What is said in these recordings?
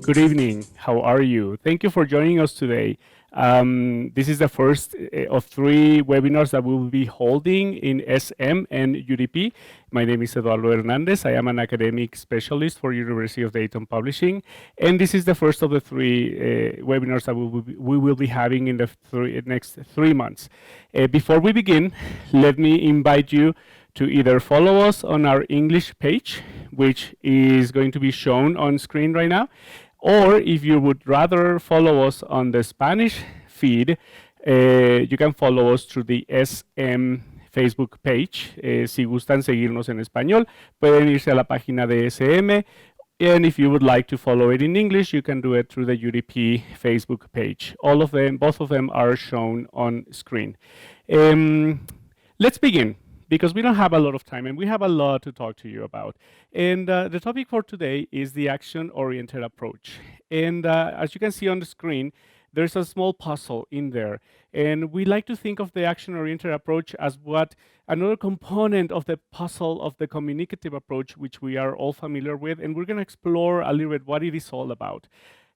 Good evening. How are you? Thank you for joining us today. This is the first of three webinars that we will be holding in SM and UDP. My name is Eduardo Hernández. I am an academic specialist for University of Dayton Publishing, and this is the first of the three webinars that we will be having in the next 3 months. Before we begin, let me invite you to either follow us on our English page, which is going to be shown on screen right now, or if you would rather follow us on the Spanish feed, you can follow us through the SM Facebook page. Si gustan seguirnos en español, pueden irse a la página de SM. And if you would like to follow it in English, you can do it through the UDP Facebook page. All of them, both of them are shown on screen. Let's begin, because we don't have a lot of time and we have a lot to talk to you about. And the topic for today is the action-oriented approach. And as you can see on the screen, there's a small puzzle in there. And we like to think of the action-oriented approach as another component of the puzzle of the communicative approach, which we are all familiar with. And we're going to explore a little bit what it is all about.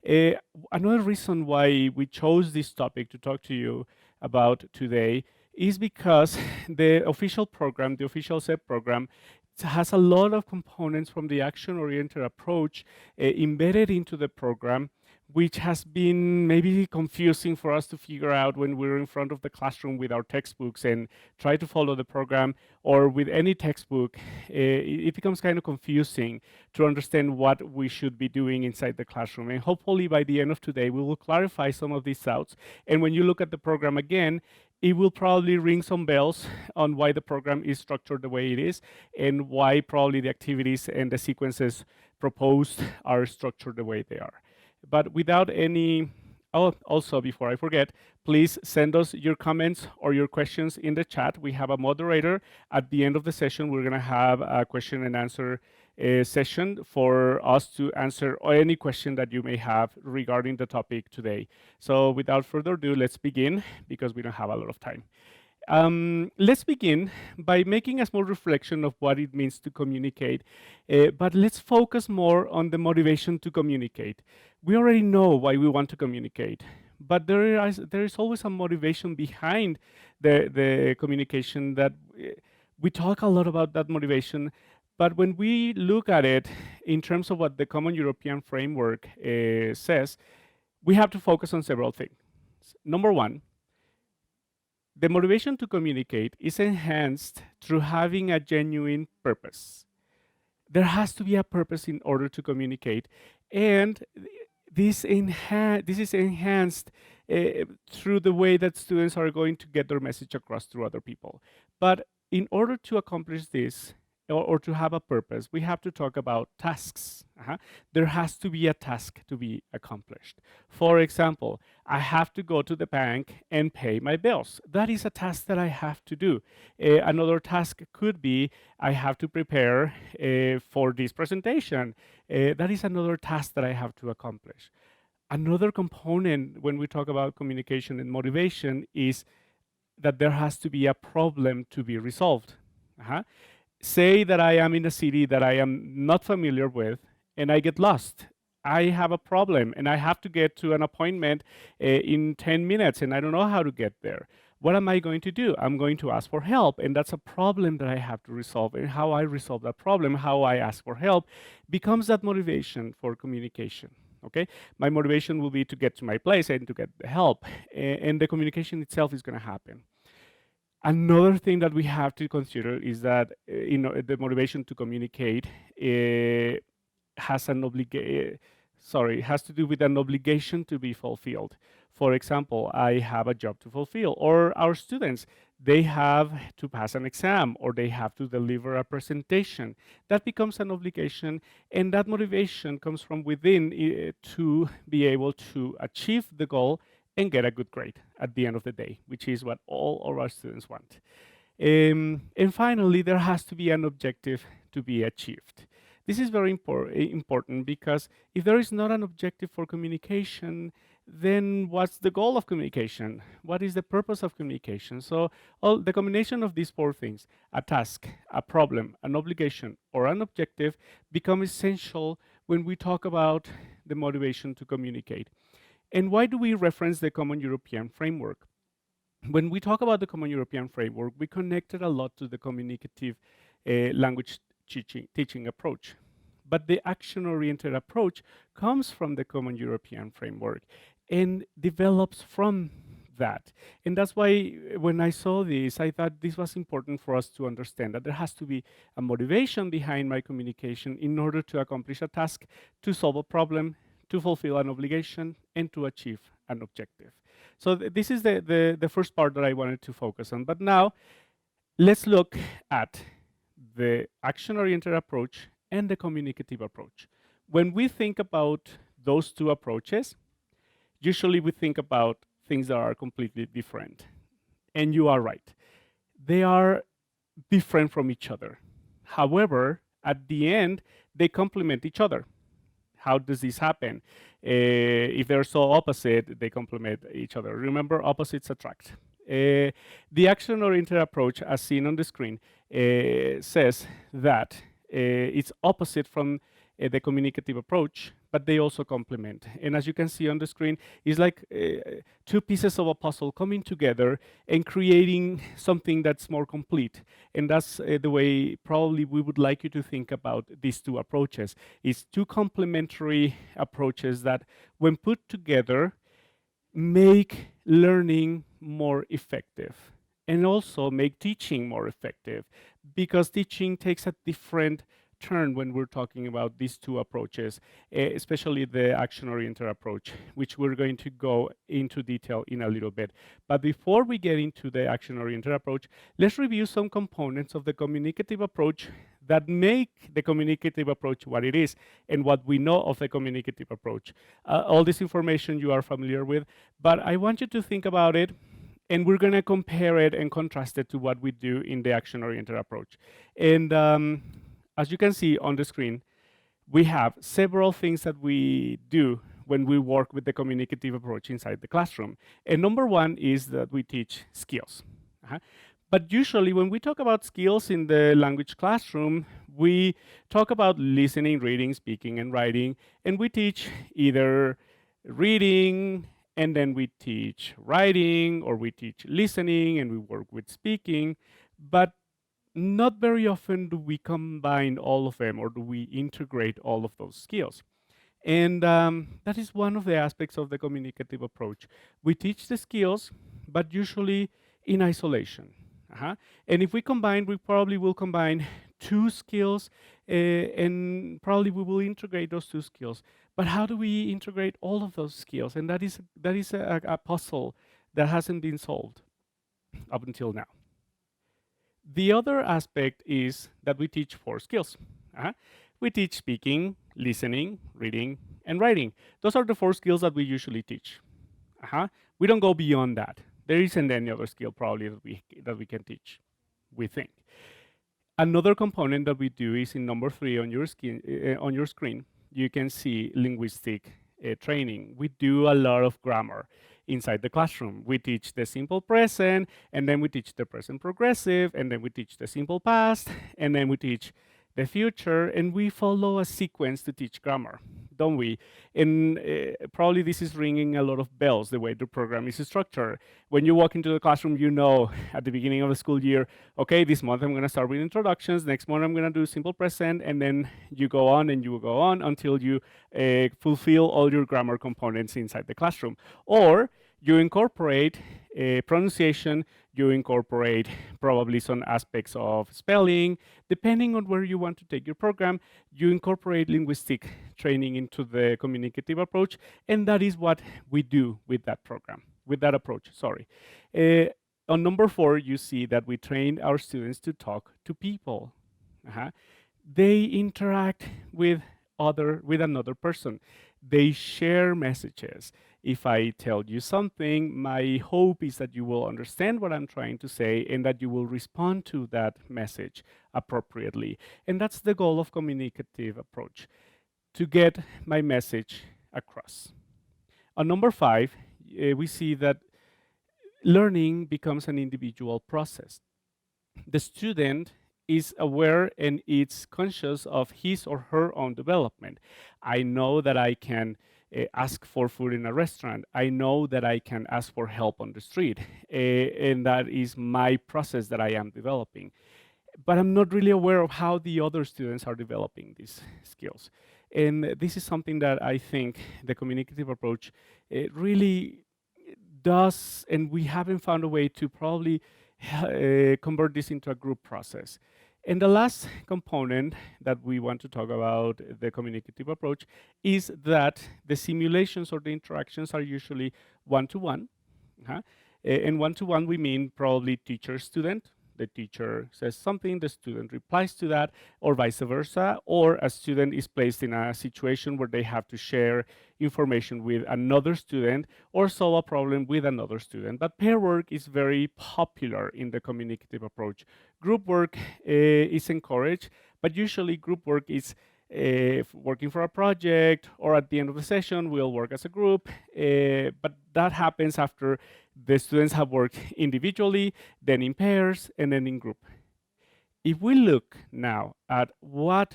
Another reason why we chose this topic to talk to you about today is because the official program, the official SEP program, has a lot of components from the action-oriented approach embedded into the program, which has been maybe confusing for us to figure out when we're in front of the classroom with our textbooks and try to follow the program, or with any textbook. It becomes kind of confusing to understand what we should be doing inside the classroom. And hopefully by the end of today, we will clarify some of these doubts. And when you look at the program again, it will probably ring some bells on why the program is structured the way it is, and why probably the activities and the sequences proposed are structured the way they are. But without any, also before I forget, please send us your comments or your questions in the chat. We have a moderator. At the end of the session, we're going to have a question and answer session for us to answer any question that you may have regarding the topic today. So without further ado, let's begin, because we don't have a lot of time. Let's begin by making a small reflection of what it means to communicate, but let's focus more on the motivation to communicate. We already know why we want to communicate, but there is always a motivation behind the communication that we talk a lot about that motivation. But when we look at it in terms of what the Common European Framework says, we have to focus on several things. Number one, the motivation to communicate is enhanced through having a genuine purpose. There has to be a purpose in order to communicate, and this is enhanced through the way that students are going to get their message across to other people. But in order to accomplish this, or to have a purpose, we have to talk about tasks. There has to be a task to be accomplished. For example, I have to go to the bank and pay my bills. That is a task that I have to do. Another task could be I have to prepare for this presentation. That is another task that I have to accomplish. Another component when we talk about communication and motivation is that there has to be a problem to be resolved. Say that I am in a city that I am not familiar with and I get lost. I have a problem and I have to get to an appointment in 10 minutes and I don't know how to get there. What am I going to do? I'm going to ask for help, and that's a problem that I have to resolve. And how I resolve that problem, how I ask for help, becomes that motivation for communication. Okay, my motivation will be to get to my place and to get the help, and the communication itself is going to happen. Another thing that we have to consider is that the motivation to communicate has to do with an obligation to be fulfilled. For example, I have a job to fulfill, or our students, they have to pass an exam, or they have to deliver a presentation. That becomes an obligation, and that motivation comes from within to be able to achieve the goal and get a good grade at the end of the day, which is what all of our students want. And finally, there has to be an objective to be achieved. This is very important, because if there is not an objective for communication, then what's the goal of communication? What is the purpose of communication? So the combination of these four things, a task, a problem, an obligation, or an objective, become essential when we talk about the motivation to communicate. And why do we reference the Common European Framework? When we talk about the Common European Framework, we connected a lot to the communicative language teaching approach. But the action-oriented approach comes from the Common European Framework and develops from that. And that's why when I saw this, I thought this was important for us to understand that there has to be a motivation behind my communication in order to accomplish a task, to solve a problem, to fulfill an obligation, and to achieve an objective. So this is the first part that I wanted to focus on. But now let's look at the action-oriented approach and the communicative approach. When we think about those two approaches, usually we think about things that are completely different. And you are right. They are different from each other. However, at the end, they complement each other. How does this happen? If they're so opposite, they complement each other. Remember, opposites attract. The action-oriented approach, as seen on the screen, says that it's opposite from the communicative approach, but they also complement. And as you can see on the screen, it's like two pieces of a puzzle coming together and creating something that's more complete. And that's the way probably we would like you to think about these two approaches. It's two complementary approaches that, when put together, make learning more effective and also make teaching more effective, because teaching takes a different turn when we're talking about these two approaches, especially the action-oriented approach, which we're going to go into detail in a little bit. But before we get into the action-oriented approach, let's review some components of the communicative approach that make the communicative approach what it is and what we know of the communicative approach. All this information you are familiar with, but I want you to think about it, and we're going to compare it and contrast it to what we do in the action-oriented approach. And as you can see on the screen, we have several things that we do when we work with the communicative approach inside the classroom. And number one is that we teach skills. But usually when we talk about skills in the language classroom, we talk about listening, reading, speaking, and writing, and we teach either reading, and then we teach writing, or we teach listening, and we work with speaking. But not very often do we combine all of them, or do we integrate all of those skills. And that is one of the aspects of the communicative approach. We teach the skills, but usually in isolation. And if we combine, we probably will combine two skills, and probably we will integrate those two skills. But how do we integrate all of those skills? And that is a puzzle that hasn't been solved up until now. The other aspect is that we teach 4 skills. We teach speaking, listening, reading, and writing. Those are the 4 skills that we usually teach. We don't go beyond that. There isn't any other skill probably that we can teach, we think. Another component that we do is in number 3 on your screen. You can see linguistic training. We do a lot of grammar inside the classroom. We teach the simple present, and then we teach the present progressive, and then we teach the simple past, and then we teach the future, and we follow a sequence to teach grammar, don't we? And probably this is ringing a lot of bells, the way the program is structured. When you walk into the classroom, you know at the beginning of the school year, okay, this month I'm going to start with introductions, next month I'm going to do simple present, and then you go on and you go on until you fulfill all your grammar components inside the classroom. Or you incorporate pronunciation, you incorporate probably some aspects of spelling. Depending on where you want to take your program, you incorporate linguistic training into the communicative approach, and that is what we do with that program, with that approach, sorry. On number 4, you see that we train our students to talk to people. They interact with another person. They share messages. If I tell you something, my hope is that you will understand what I'm trying to say and that you will respond to that message appropriately. And that's the goal of communicative approach, to get my message across. On number 5, we see that learning becomes an individual process. The student is aware and it's conscious of his or her own development. I know that I can ask for food in a restaurant. I know that I can ask for help on the street. And that is my process that I am developing. But I'm not really aware of how the other students are developing these skills. And this is something that I think the communicative approach really does, and we haven't found a way to probably convert this into a group process. And the last component that we want to talk about the communicative approach is that the simulations or the interactions are usually one-to-one. Uh-huh. And one-to-one, we mean probably teacher-student. The teacher says something, the student replies to that, or vice versa, or a student is placed in a situation where they have to share information with another student or solve a problem with another student. But pair work is very popular in the communicative approach. Group work is encouraged, but usually group work is working for a project, or at the end of the session, we'll work as a group. But that happens after the students have worked individually, then in pairs, and then in group. If we look now at what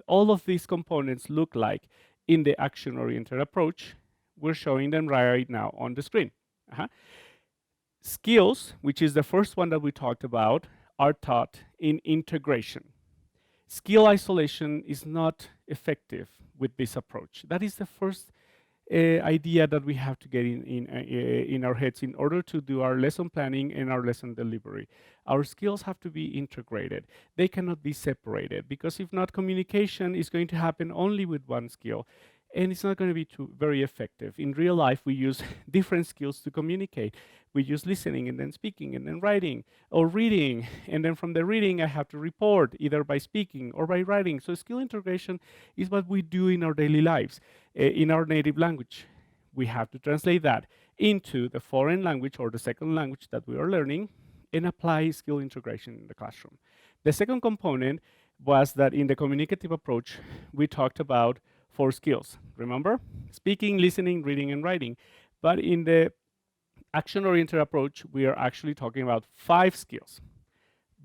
all of these components look like in the action-oriented approach, we're showing them right now on the screen. Uh-huh. Skills, which is the first one that we talked about, are taught in integration. Skill isolation is not effective with this approach. That is the first idea that we have to get in our heads in order to do our lesson planning and our lesson delivery. Our skills have to be integrated. They cannot be separated, because if not, communication is going to happen only with one skill, and it's not going to be very effective. In real life, we use different skills to communicate. We use listening and then speaking and then writing or reading. And then from the reading, I have to report either by speaking or by writing. So skill integration is what we do in our daily lives, in our native language. We have to translate that into the foreign language or the second language that we are learning and apply skill integration in the classroom. The second component was that in the communicative approach, we talked about 4 skills. Remember? Speaking, listening, reading, and writing. But in the action-oriented approach, we are actually talking about 5 skills.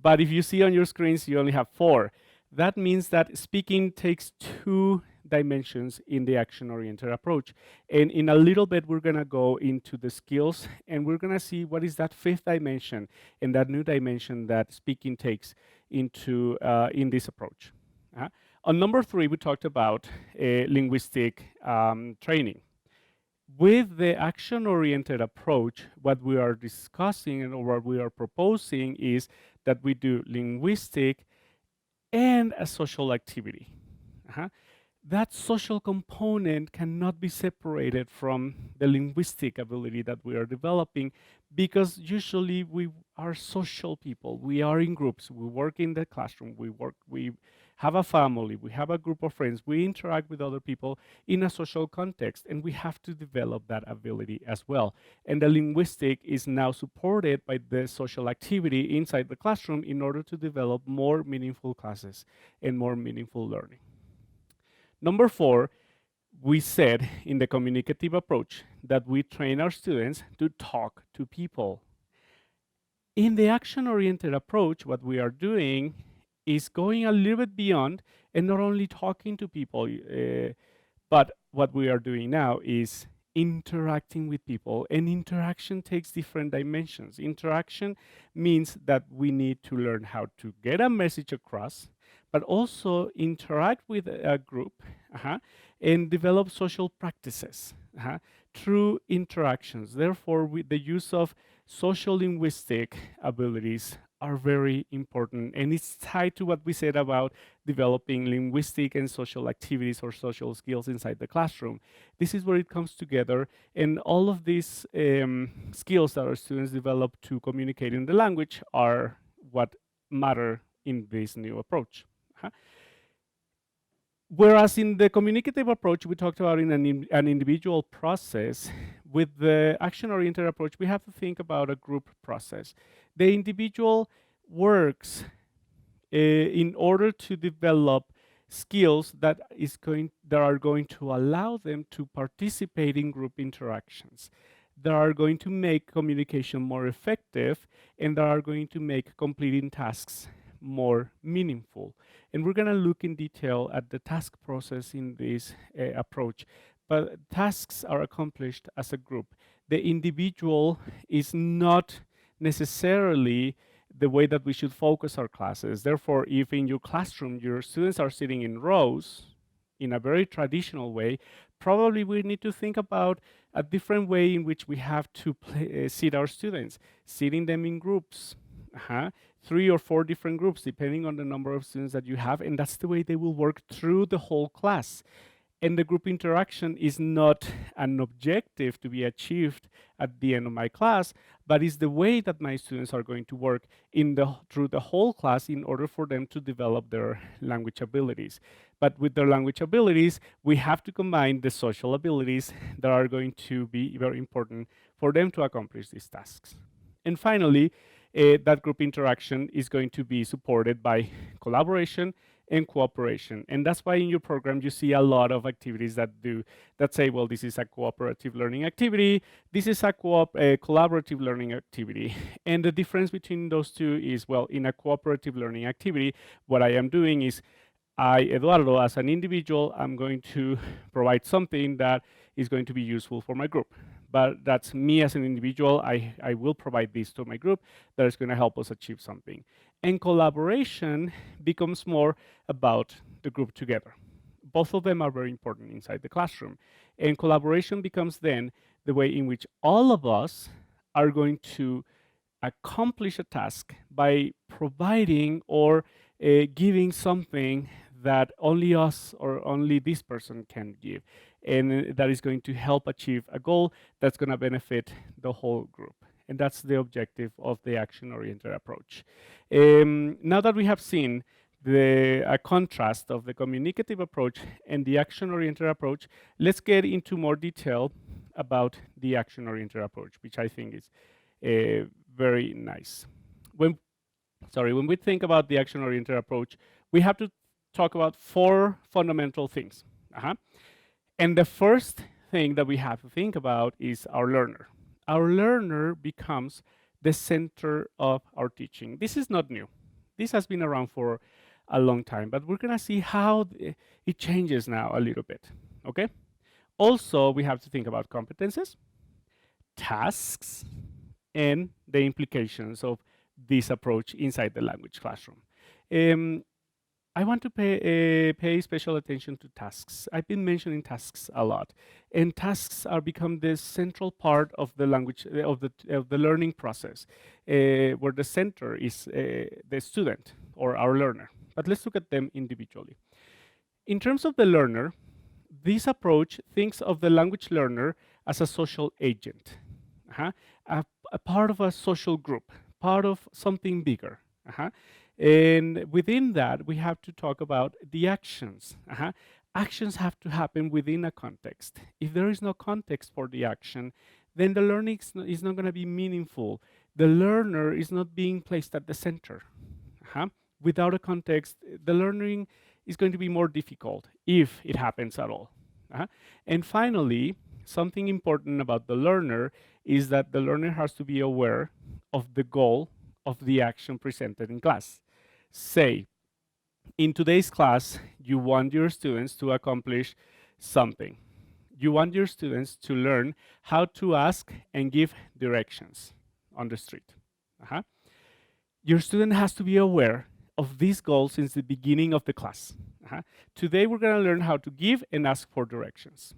But if you see on your screens, you only have 4. That means that speaking takes 2 dimensions in the action-oriented approach. And in a little bit, we're going to go into the skills, and we're going to see what is that 5th dimension and that new dimension that speaking takes into in this approach. On number 3, we talked about linguistic training. With the action-oriented approach, what we are discussing and what we are proposing is that we do linguistic and a social activity. That social component cannot be separated from the linguistic ability that we are developing, because usually we are social people. We are in groups. We work in the classroom. We have a family. We have a group of friends. We interact with other people in a social context, and we have to develop that ability as well. And the linguistic is now supported by the social activity inside the classroom in order to develop more meaningful classes and more meaningful learning. Number 4, we said in the communicative approach that we train our students to talk to people. In the action-oriented approach, what we are doing is going a little bit beyond and not only talking to people, but what we are doing now is interacting with people, and interaction takes different dimensions. Interaction means that we need to learn how to get a message across, but also interact with a group and develop social practices through interactions. Therefore, the use of social linguistic abilities are very important, and it's tied to what we said about developing linguistic and social activities or social skills inside the classroom. This is where it comes together, and all of these skills that our students develop to communicate in the language are what matter in this new approach. Whereas in the communicative approach, we talked about in an individual process, with the action-oriented approach, we have to think about a group process. The individual works in order to develop skills that are going to allow them to participate in group interactions, that are going to make communication more effective, and that are going to make completing tasks more meaningful. And we're going to look in detail at the task process in this approach. But tasks are accomplished as a group. The individual is not necessarily the way that we should focus our classes. Therefore, if in your classroom your students are sitting in rows in a very traditional way, probably we need to think about a different way in which we have to seat our students, seating them in groups, 3 or 4 different groups, depending on the number of students that you have, and that's the way they will work through the whole class. And the group interaction is not an objective to be achieved at the end of my class, but is the way that my students are going to work through the whole class in order for them to develop their language abilities. But with their language abilities, we have to combine the social abilities that are going to be very important for them to accomplish these tasks. And finally, that group interaction is going to be supported by collaboration and cooperation. And that's why in your program you see a lot of activities that say, well, this is a cooperative learning activity, this is a collaborative learning activity. And the difference between those two is, well, in a cooperative learning activity, what I am doing is Eduardo, as an individual, I'm going to provide something that is going to be useful for my group. But that's me as an individual. I will provide this to my group that is going to help us achieve something. And collaboration becomes more about the group together. Both of them are very important inside the classroom. And collaboration becomes then the way in which all of us are going to accomplish a task by providing or giving something that only us or only this person can give. And that is going to help achieve a goal that's going to benefit the whole group. And that's the objective of the action-oriented approach. Now that we have seen a contrast of the communicative approach and the action-oriented approach, let's get into more detail about the action-oriented approach, which I think is very nice. When we think about the action-oriented approach, we have to talk about 4 fundamental things. And the first thing that we have to think about is our learner. Our learner becomes the center of our teaching. This is not new. This has been around for a long time, but we're going to see how it changes now a little bit, okay? Also, we have to think about competences, tasks, and the implications of this approach inside the language classroom. I want to pay special attention to tasks. I've been mentioning tasks a lot, and tasks are become the central part of the language of the learning process, where the center is the student or our learner. But let's look at them individually. In terms of the learner, this approach thinks of the language learner as a social agent, a part of a social group, part of something bigger. And within that, we have to talk about the actions. Actions have to happen within a context. If there is no context for the action, then the learning is not going to be meaningful. The learner is not being placed at the center. Without a context, the learning is going to be more difficult, if it happens at all. And finally, something important about the learner is that the learner has to be aware of the goal of the action presented in class. Say, in today's class, you want your students to accomplish something. You want your students to learn how to ask and give directions on the street. Your student has to be aware of these goals since the beginning of the class. Today, we're going to learn how to give and ask for directions.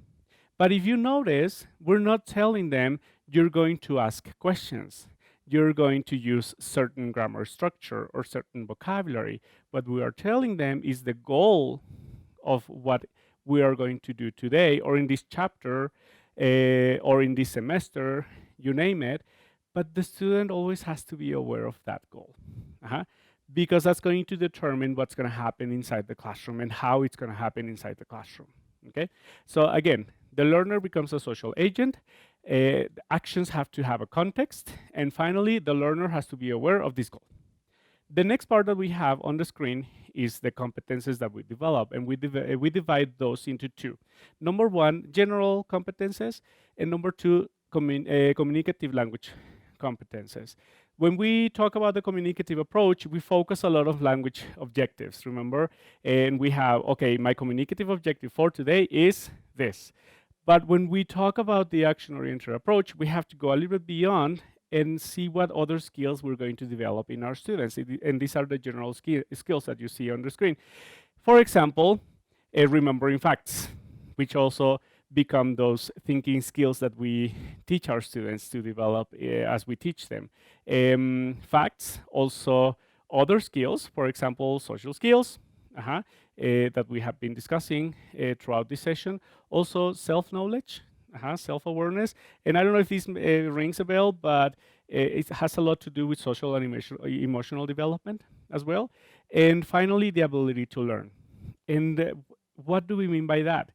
But if you notice, we're not telling them you're going to ask questions. You're going to use certain grammar structure or certain vocabulary. What we are telling them is the goal of what we are going to do today, or in this chapter, or in this semester, you name it. But the student always has to be aware of that goal, because that's going to determine what's going to happen inside the classroom and how it's going to happen inside the classroom. Okay, so again, the learner becomes a social agent. The actions have to have a context, and finally, the learner has to be aware of this goal. The next part that we have on the screen is the competences that we develop, and we divide those into 2. Number 1, general competences, and number 2, communicative language competences. When we talk about the communicative approach, we focus a lot of language objectives, remember? And we have, okay, my communicative objective for today is this. But when we talk about the action-oriented approach, we have to go a little bit beyond and see what other skills we're going to develop in our students. And these are the general skills that you see on the screen. For example, remembering facts, which also become those thinking skills that we teach our students to develop as we teach them. Facts, also other skills, for example, social skills, that we have been discussing throughout this session. Also self-knowledge, self-awareness. And I don't know if this rings a bell, but it has a lot to do with social and emotional development as well. And finally, the ability to learn. And what do we mean by that?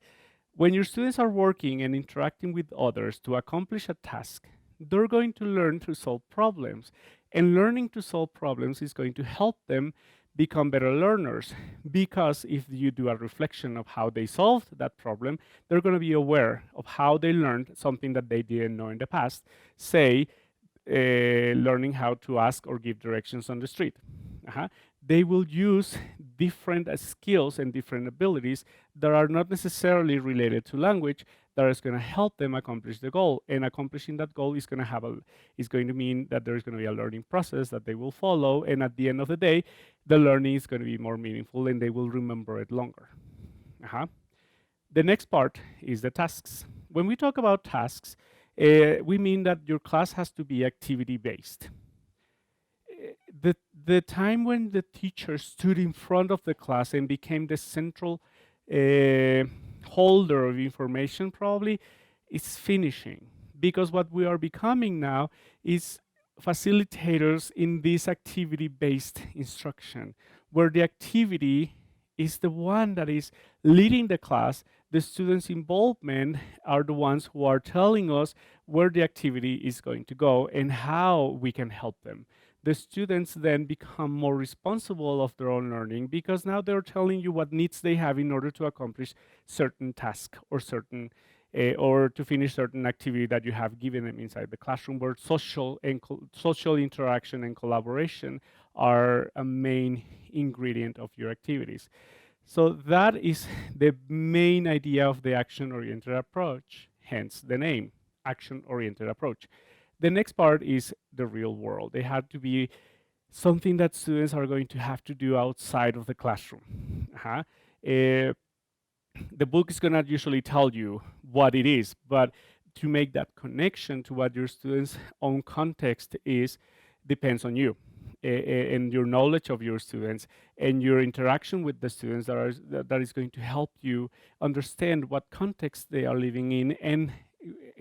When your students are working and interacting with others to accomplish a task, they're going to learn to solve problems. And learning to solve problems is going to help them become better learners, because if you do a reflection of how they solved that problem, they're going to be aware of how they learned something that they didn't know in the past. Say, learning how to ask or give directions on the street. They will use different skills and different abilities that are not necessarily related to language, that is going to help them accomplish the goal. And accomplishing that goal is going to mean that there's going to be a learning process that they will follow. And at the end of the day, the learning is going to be more meaningful and they will remember it longer. The next part is the tasks. When we talk about tasks, we mean that your class has to be activity-based. The time when the teacher stood in front of the class and became the central holder of information probably is finishing, because what we are becoming now is facilitators in this activity-based instruction, where the activity is the one that is leading the class. The students' involvement are the ones who are telling us where the activity is going to go and how we can help them. The students then become more responsible of their own learning, because now they're telling you what needs they have in order to accomplish certain task or certain or to finish certain activity that you have given them inside the classroom, where social interaction and collaboration are a main ingredient of your activities. So that is the main idea of the action-oriented approach, hence the name, action-oriented approach. The next part is the real world. They have to be something that students are going to have to do outside of the classroom. The book is going to usually tell you what it is, but to make that connection to what your students' own context is depends on you and your knowledge of your students and your interaction with the students that is going to help you understand what context they are living in and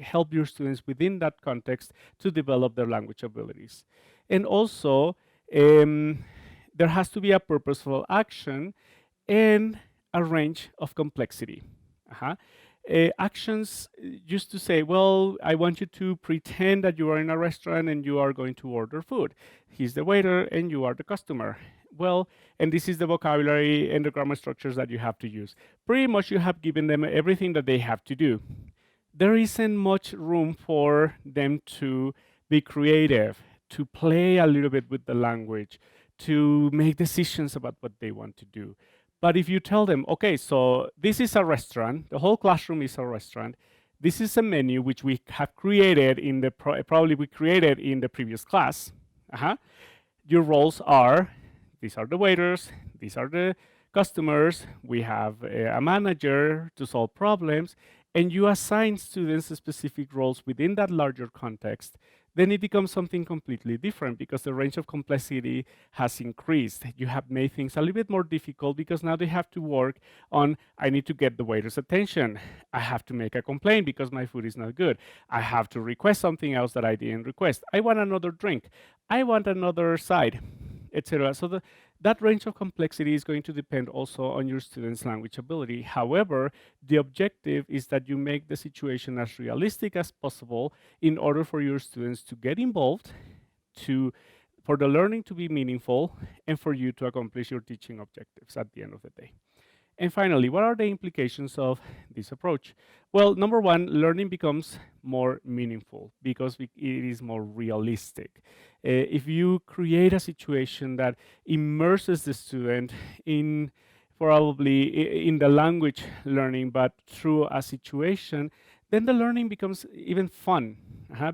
help your students within that context to develop their language abilities. And also, there has to be a purposeful action and a range of complexity. Actions used to say, well, I want you to pretend that you are in a restaurant and you are going to order food. He's the waiter and you are the customer. Well, and this is the vocabulary and the grammar structures that you have to use. Pretty much you have given them everything that they have to do. There isn't much room for them to be creative, to play a little bit with the language, to make decisions about what they want to do. But if you tell them, okay, so this is a restaurant, the whole classroom is a restaurant, this is a menu which we have created in the, probably we created in the previous class. Your roles are, these are the waiters, these are the customers, we have a manager to solve problems, and you assign students specific roles within that larger context, then it becomes something completely different, because the range of complexity has increased. You have made things a little bit more difficult, because now they have to work on, I need to get the waiter's attention. I have to make a complaint because my food is not good. I have to request something else that I didn't request. I want another drink. I want another side, etc. So that range of complexity is going to depend also on your students' language ability. However, the objective is that you make the situation as realistic as possible in order for your students to get involved, for the learning to be meaningful, and for you to accomplish your teaching objectives at the end of the day. And finally, what are the implications of this approach? Well, number one, learning becomes more meaningful because it is more realistic. If you create a situation that immerses the student in probably in the language learning, but through a situation, then the learning becomes even fun,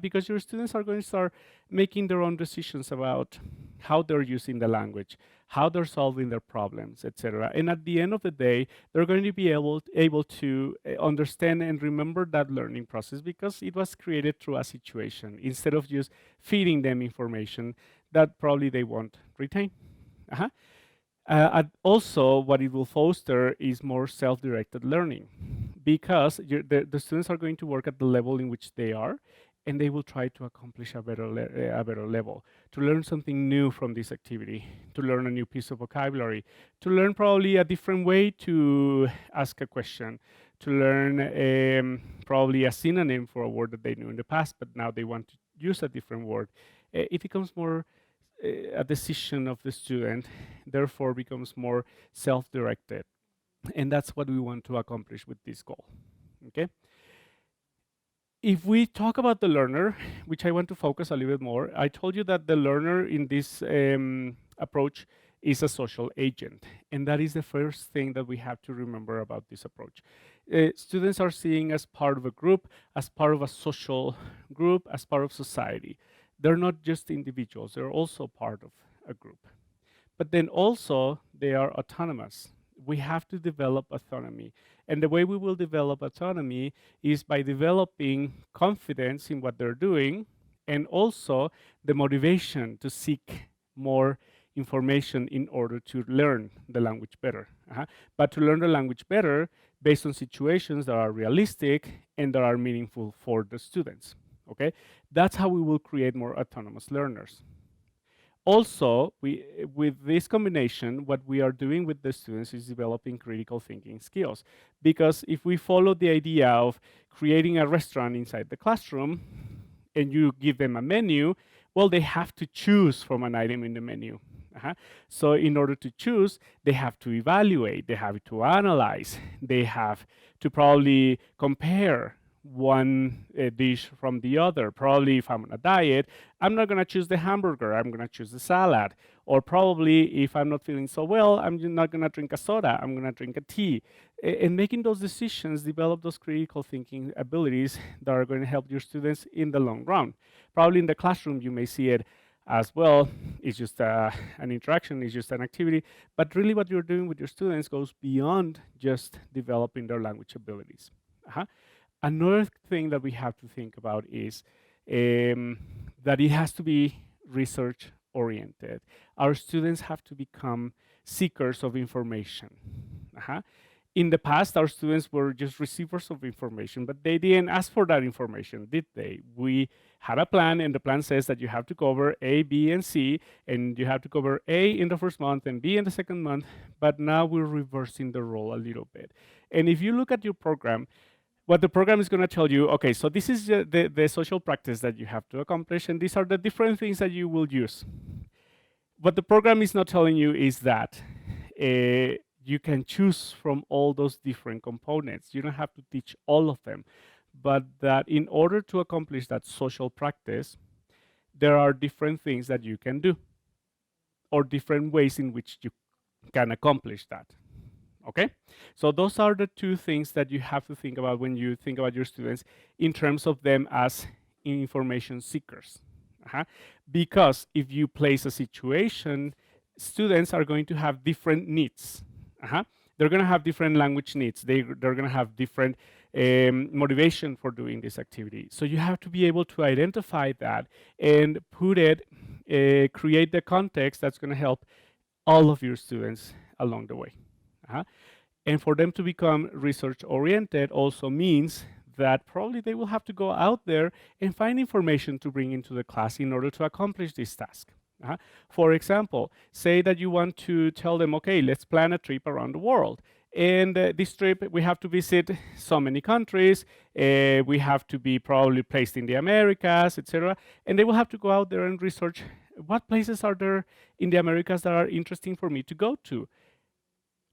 because your students are going to start making their own decisions about how they're using the language, how they're solving their problems, etc. And at the end of the day, they're going to be able to understand and remember that learning process because it was created through a situation instead of just feeding them information that probably they won't retain. Uh-huh. And also, what it will foster is more self-directed learning because the students are going to work at the level in which they are, and they will try to accomplish a better level, to learn something new from this activity, to learn a new piece of vocabulary, to learn probably a different way to ask a question, to learn probably a synonym for a word that they knew in the past, but now they want to use a different word. It becomes more a decision of the student, therefore becomes more self-directed. And that's what we want to accomplish with this goal. Okay. If we talk about the learner, which I want to focus a little bit more, I told you that the learner in this approach is a social agent. And that is the first thing that we have to remember about this approach. Students are seen as part of a group, as part of a social group, as part of society. They're not just individuals, they're also part of a group. But then also they are autonomous. We have to develop autonomy. And the way we will develop autonomy is by developing confidence in what they're doing and also the motivation to seek more information in order to learn the language better. But to learn the language better based on situations that are realistic and that are meaningful for the students. Okay, that's how we will create more autonomous learners. Also, with this combination, what we are doing with the students is developing critical thinking skills. Because if we follow the idea of creating a restaurant inside the classroom and you give them a menu, well, they have to choose from an item in the menu. So in order to choose, they have to evaluate, they have to analyze, they have to probably compare one dish from the other. Probably if I'm on a diet, I'm not going to choose the hamburger, I'm going to choose the salad. Or probably if I'm not feeling so well, I'm not going to drink a soda, I'm going to drink a tea. And making those decisions, develop those critical thinking abilities that are going to help your students in the long run. Probably in the classroom, you may see it as well. It's just an interaction, it's just an activity. But really what you're doing with your students goes beyond just developing their language abilities. Another thing that we have to think about is that it has to be research oriented. Our students have to become seekers of information. In the past, our students were just receivers of information, but they didn't ask for that information, did they? We had a plan, and the plan says that you have to cover A, B, and C, and you have to cover A in the first month and B in the second month, but now we're reversing the role a little bit. And if you look at your program, what the program is going to tell you, okay, so this is the social practice that you have to accomplish, and these are the different things that you will use. What the program is not telling you is that you can choose from all those different components. You don't have to teach all of them, but that in order to accomplish that social practice, there are different things that you can do, or different ways in which you can accomplish that. Okay, so those are the two things that you have to think about when you think about your students in terms of them as information seekers. Because if you place a situation, students are going to have different needs. They're going to have different language needs. They're going to have different motivation for doing this activity. So you have to be able to identify that and put it, create the context that's going to help all of your students along the way. And for them to become research oriented also means that probably they will have to go out there and find information to bring into the class in order to accomplish this task. For example, say that you want to tell them, okay, let's plan a trip around the world. And this trip, we have to visit so many countries. We have to be probably placed in the Americas, etc. And they will have to go out there and research what places are there in the Americas that are interesting for me to go to.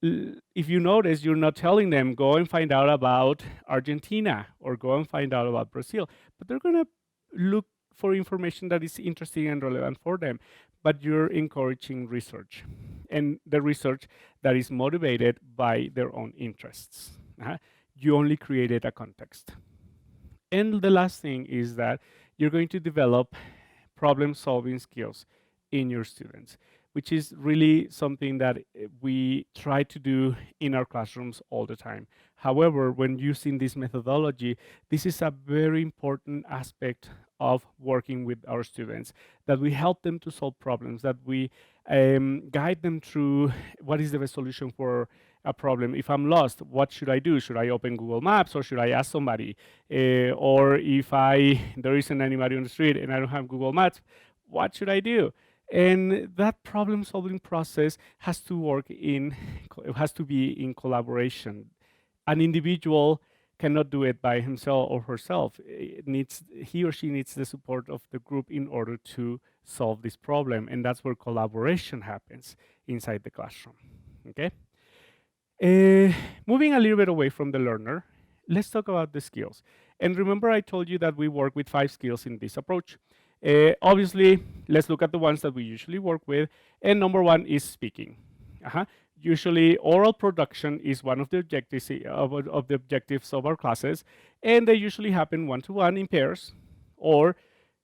if you notice, you're not telling them, go and find out about Argentina or go and find out about Brazil, but they're going to look for information that is interesting and relevant for them. But you're encouraging research, and the research that is motivated by their own interests. You only created a context. And the last thing is that you're going to develop problem solving skills in your students, which is really something that we try to do in our classrooms all the time. However, when using this methodology, this is a very important aspect of working with our students, that we help them to solve problems, that we guide them through what is the best solution for a problem. If I'm lost, what should I do? Should I open Google Maps or should I ask somebody? Or if there isn't anybody on the street and I don't have Google Maps, what should I do? And that problem solving process has to has to be in collaboration. An individual cannot do it by himself or herself. He or she needs the support of the group in order to solve this problem, and that's where collaboration happens inside the classroom. Okay. Moving a little bit away from the learner, let's talk about the skills. And remember, I told you that we work with 5 skills in this approach. Obviously, let's look at the ones that we usually work with. And number 1 is speaking. Usually, oral production is one of the objectives of our classes, and they usually happen one-to-one in pairs, or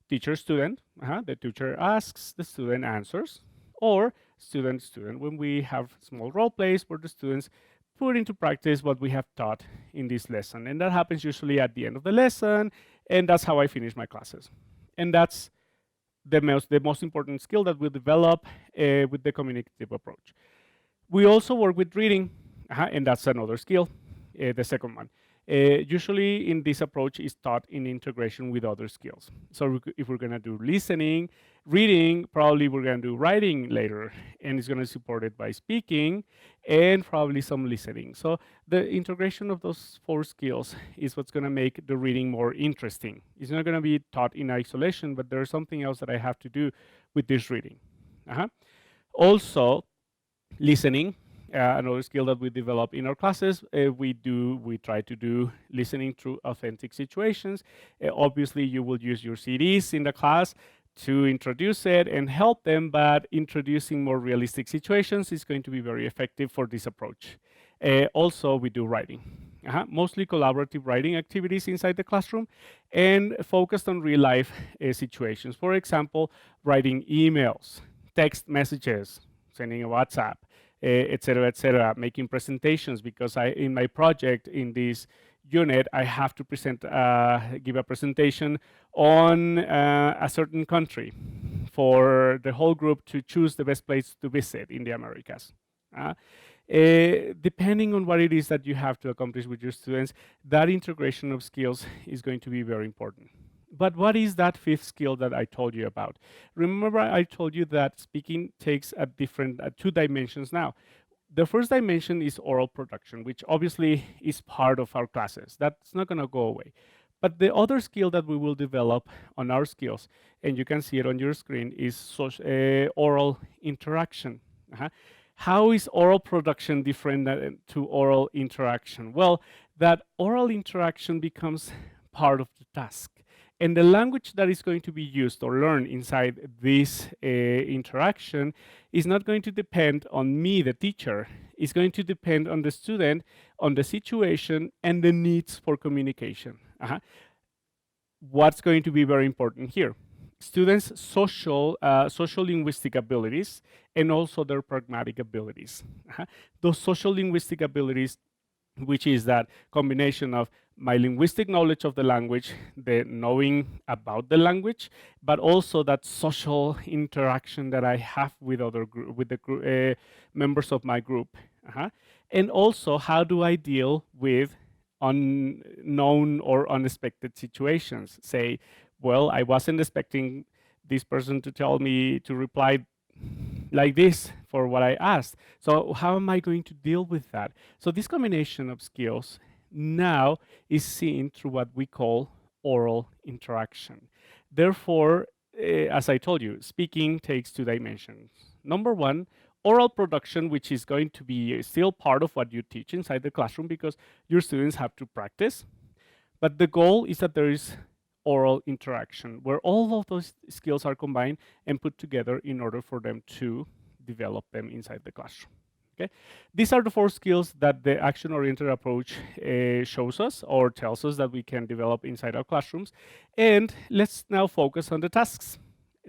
teacher-student. The teacher asks, the student answers, or student-student, when we have small role plays where the students put into practice what we have taught in this lesson. And that happens usually at the end of the lesson, and that's how I finish my classes. And that's the most important skill that we develop with the communicative approach. We also work with reading, and that's another skill, the second one. Usually in this approach is taught in integration with other skills. So if we're gonna do listening, reading, probably we're gonna do writing later, and it's gonna be supported by speaking and probably some listening. So the integration of those 4 skills is what's gonna make the reading more interesting. It's not gonna be taught in isolation, but there's something else that I have to do with this reading. Also, listening, another skill that we develop in our classes. We try to do listening through authentic situations. Obviously, you will use your CDs in the class to introduce it and help them, but introducing more realistic situations is going to be very effective for this approach. Also, we do writing. Mostly collaborative writing activities inside the classroom and focused on real life situations. For example, writing emails, text messages, sending a WhatsApp, etc., making presentations, because in my project in this unit, I have to give a presentation on a certain country for the whole group to choose the best place to visit in the Americas. Depending on what it is that you have to accomplish with your students, that integration of skills is going to be very important. But what is that 5th skill that I told you about? Remember, I told you that speaking takes a different 2 dimensions now. The first dimension is oral production, which obviously is part of our classes. That's not going to go away. But the other skill that we will develop on our skills, and you can see it on your screen, is oral interaction. How is oral production different to oral interaction? Well, that oral interaction becomes part of the task. And the language that is going to be used or learned inside this interaction is not going to depend on me, the teacher. It's going to depend on the student, on the situation, and the needs for communication. What's going to be very important here? Students' social linguistic abilities and also their pragmatic abilities. Those social linguistic abilities, which is that combination of my linguistic knowledge of the language, the knowing about the language, but also that social interaction that I have with the members of my group. And also, how do I deal with unknown or unexpected situations? Say, well, I wasn't expecting this person to tell me to reply like this for what I asked. So how am I going to deal with that? So this combination of skills now is seen through what we call oral interaction. Therefore, as I told you, speaking takes 2 dimensions. Number 1, oral production, which is going to be still part of what you teach inside the classroom because your students have to practice. But the goal is that there is oral interaction where all of those skills are combined and put together in order for them to develop them inside the classroom. Okay, these are the 4 skills that the action-oriented approach shows us or tells us that we can develop inside our classrooms. And let's now focus on the tasks.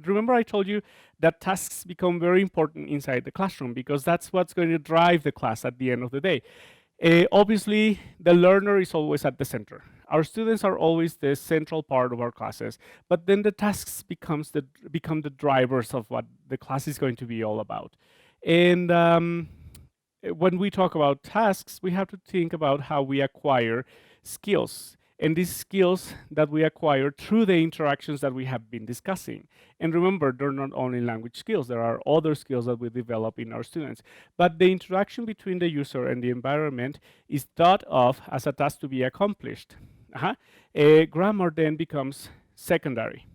Remember I told you that tasks become very important inside the classroom because that's what's going to drive the class at the end of the day. Obviously, the learner is always at the center. Our students are always the central part of our classes, but then the tasks become the drivers of what the class is going to be all about. And when we talk about tasks, we have to think about how we acquire skills. And these skills that we acquire through the interactions that we have been discussing. And remember, they're not only language skills, there are other skills that we develop in our students. But the interaction between the user and the environment is thought of as a task to be accomplished. Grammar then becomes secondary.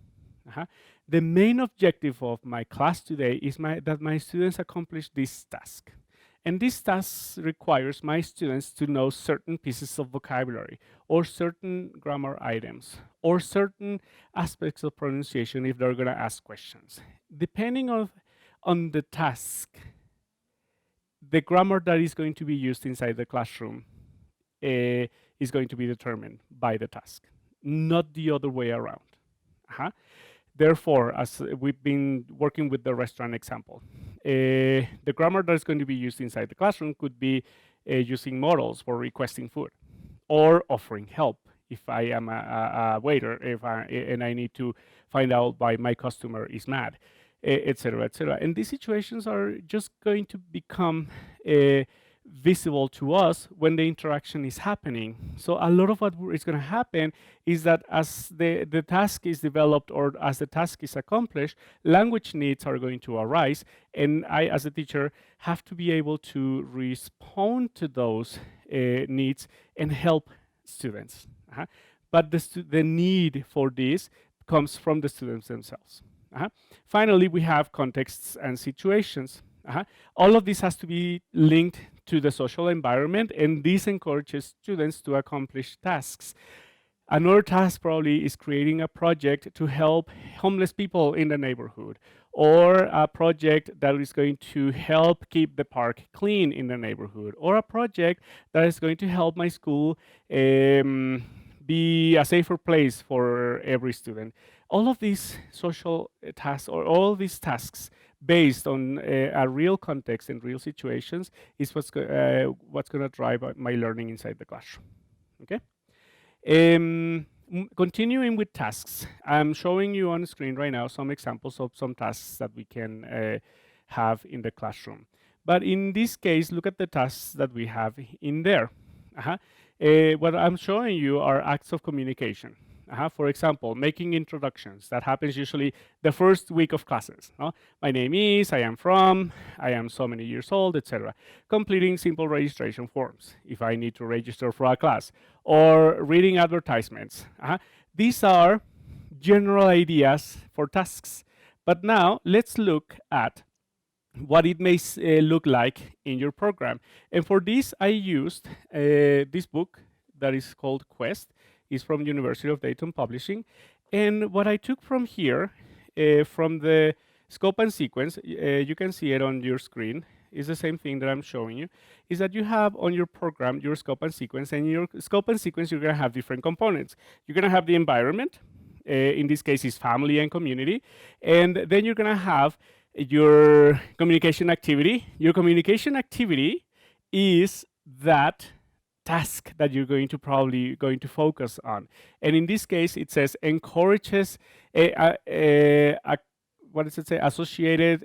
The main objective of my class today is that my students accomplish this task. And this task requires my students to know certain pieces of vocabulary or certain grammar items or certain aspects of pronunciation if they're going to ask questions. Depending on the task, the grammar that is going to be used inside the classroom is going to be determined by the task, not the other way around. Therefore, as we've been working with the restaurant example, the grammar that is going to be used inside the classroom could be using modals for requesting food or offering help if I am a waiter and I need to find out why my customer is mad, etc., etc. And these situations are just going to become visible to us when the interaction is happening. So a lot of what is going to happen is that as the task is developed or as the task is accomplished, language needs are going to arise, and I, as a teacher, have to be able to respond to those needs and help students. But the need for this comes from the students themselves. Finally, we have contexts and situations. All of this has to be linked to the social environment, and this encourages students to accomplish tasks. Another task probably is creating a project to help homeless people in the neighborhood, or a project that is going to help keep the park clean in the neighborhood, or a project that is going to help my school be a safer place for every student. All of these social tasks or all these tasks based on a real context and real situations is what's going to drive my learning inside the classroom. Okay. Continuing with tasks, I'm showing you on the screen right now some examples of some tasks that we can have in the classroom. But in this case, look at the tasks that we have in there. What I'm showing you are acts of communication. For example, making introductions. That happens usually the first week of classes. My name is, I am from, I am so many years old, etc. Completing simple registration forms if I need to register for a class, or reading advertisements. These are general ideas for tasks. But now let's look at what it may look like in your program. And for this, I used this book that is called Quest. Is from University of Dayton Publishing. And what I took from here, from the scope and sequence, you can see it on your screen, is the same thing that I'm showing you, is that you have on your program your scope and sequence, and in your scope and sequence you're going to have different components. You're going to have the environment, in this case is family and community, and then you're going to have your communication activity. Your communication activity is that task that you're probably going to focus on. And in this case, it says encourages what does it say? Associated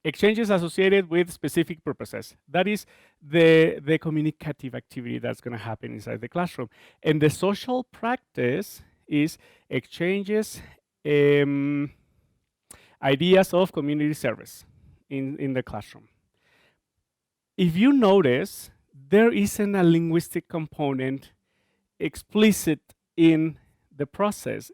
exchanges associated with specific purposes. That is the communicative activity that's going to happen inside the classroom. And the social practice is exchanges, ideas of community service in the classroom. If you notice, there isn't a linguistic component explicit in the process.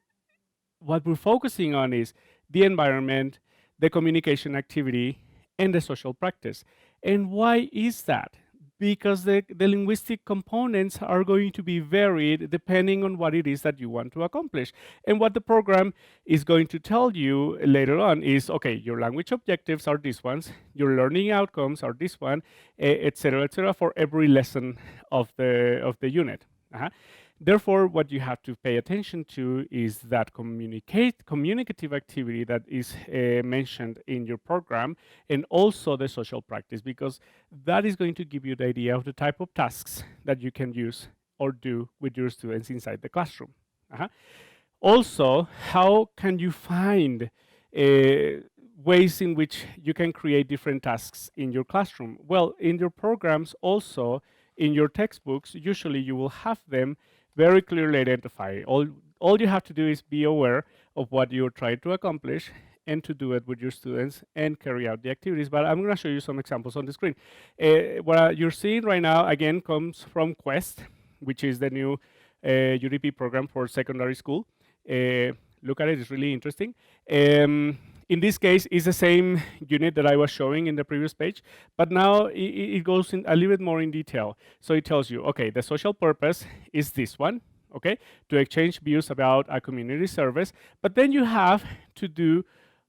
What we're focusing on is the environment, the communication activity, and the social practice. And why is that? Because the linguistic components are going to be varied depending on what it is that you want to accomplish. And what the program is going to tell you later on is, okay, your language objectives are these ones, your learning outcomes are this one, et cetera, for every lesson of the unit. Uh-huh. Therefore, what you have to pay attention to is that communicative activity that is mentioned in your program, and also the social practice, because that is going to give you the idea of the type of tasks that you can use or do with your students inside the classroom. Uh-huh. Also, how can you find ways in which you can create different tasks in your classroom? Well, in your programs, also in your textbooks, usually you will have them very clearly identified. All you have to do is be aware of what you're trying to accomplish and to do it with your students and carry out the activities. But I'm going to show you some examples on the screen. What you're seeing right now, again, comes from Quest, which is the new UDP program for secondary school. Look at it, it's really interesting. In this case, it's the same unit that I was showing in the previous page, but now it goes in a little bit more in detail. So it tells you, okay, the social purpose is this one, okay, to exchange views about a community service, but then you have to do